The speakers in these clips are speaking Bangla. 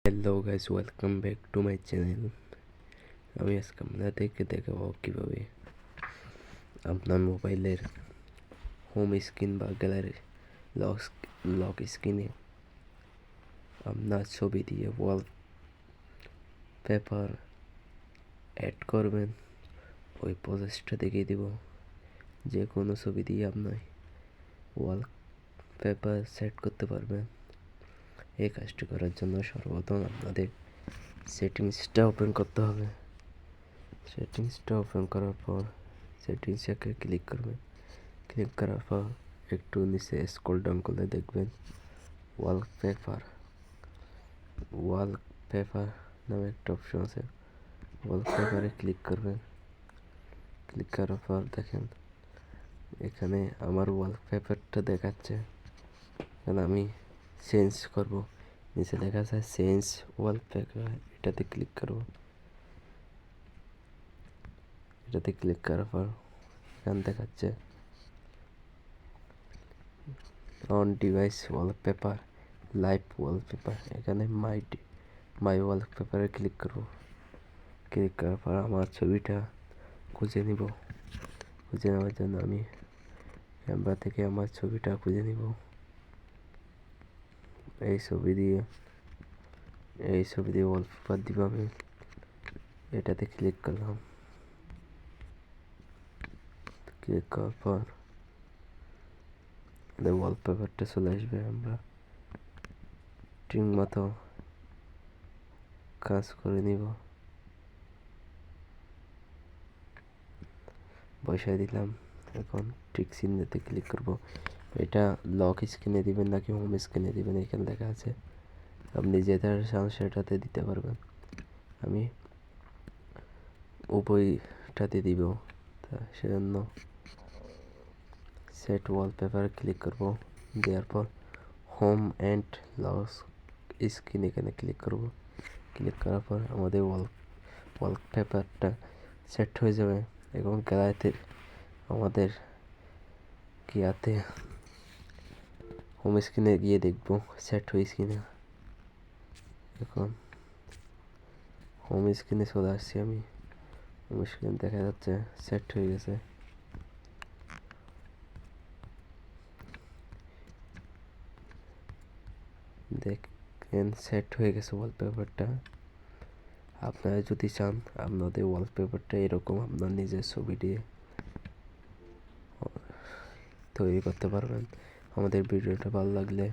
Hello guys, welcome back to my channel. আমি আজকে আপনাদেরকে দেখাবো কীভাবে আপনার মোবাইলের হোম স্ক্রিন বা গ্যালারি লক স্ক্রিনে আপনার ছবি দিয়ে ওয়াল পেপার অ্যাড করবেন। ওই প্রসেসটা দেখিয়ে দিব। যে কোনো ছবি দিয়ে আপনার ওয়াল পেপার সেট করতে পারবেন। এই কাজটি করার জন্য সর্বপ্রথম আপনাদের সেটিংসটা ওপেন করতে হবে। সেটিংসটা ওপেন করার পর সেটিংসে ক্লিক করবেন। ক্লিক করার পর একটু নিচে স্ক্রল ডাউন করলে দেখবেন ওয়ালপেপার নামে একটা অপশন আছে। ওয়ালপেপারে ক্লিক করবেন। ক্লিক করার পর দেখেন এখানে আমার ওয়ালপেপারটা দেখাচ্ছে। এখানে আমি চেঞ্জ করব। নিচে লেখা আছে চেঞ্জ ওয়ালপেপার, এটাতে ক্লিক করব। এটাতে ক্লিক করার পর এখানে দেখাচ্ছে on device wallpaper, live wallpaper. এখানে মাই ওয়ালপেপারে ক্লিক করব। ক্লিক করার পর আমার ছবিটা খুঁজে নিব। খুঁজে নেওয়ার জন্য আমি ক্যামেরা থেকে আমার ছবিটা খুঁজে নিব। এই ছবি দিয়ে ওয়ালপেপার দিব আমি। এটাতে ক্লিক করলাম। ক্লিক করার পর ওয়ালপেপারটা চলে আসবে। আমরা ঠিক মতো কাজ করে নিব। বসাই দিলাম। এখন ঠিক চিহ্নতে ক্লিক করব। এটা লক স্ক্রিনে দিবেন নাকি হোম স্ক্রিনে দিবেন এখানে লেখা আছে। আপনি যেটা চান সেটাতে দিতে পারবেন। আমি উভয়টাতে দিব, সেজন্য সেট ওয়ালপেপারে ক্লিক করব। দেওয়ার পর হোম অ্যান্ড লক স্ক্রিন এখানে ক্লিক করব। ক্লিক করার পর আমাদের ওয়ালপেপারটা সেট হয়ে যাবে। এবং গ্যালারিতে আমাদের কিয়াতে হোম স্ক্রিনে গিয়ে দেখব সেট হয়েছে কিনা। এখন হোম স্ক্রিনে চলে আসছি আমি। হোম স্ক্রিন দেখা যাচ্ছে সেট হয়ে গেছে। দেখেন সেট হয়ে গেছে ওয়ালপেপারটা। আপনারা যদি চান আপনাদের ওয়ালপেপারটা এরকম আপনার নিজের ছবি দিয়ে তৈরি করতে পারবেন। আমাদের ভিডিওটা ভালো লাগলে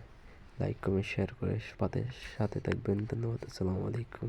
লাইক কমেন্ট শেয়ার করে সাথে থাকবেন। ধন্যবাদ। আসসালামু আলাইকুম।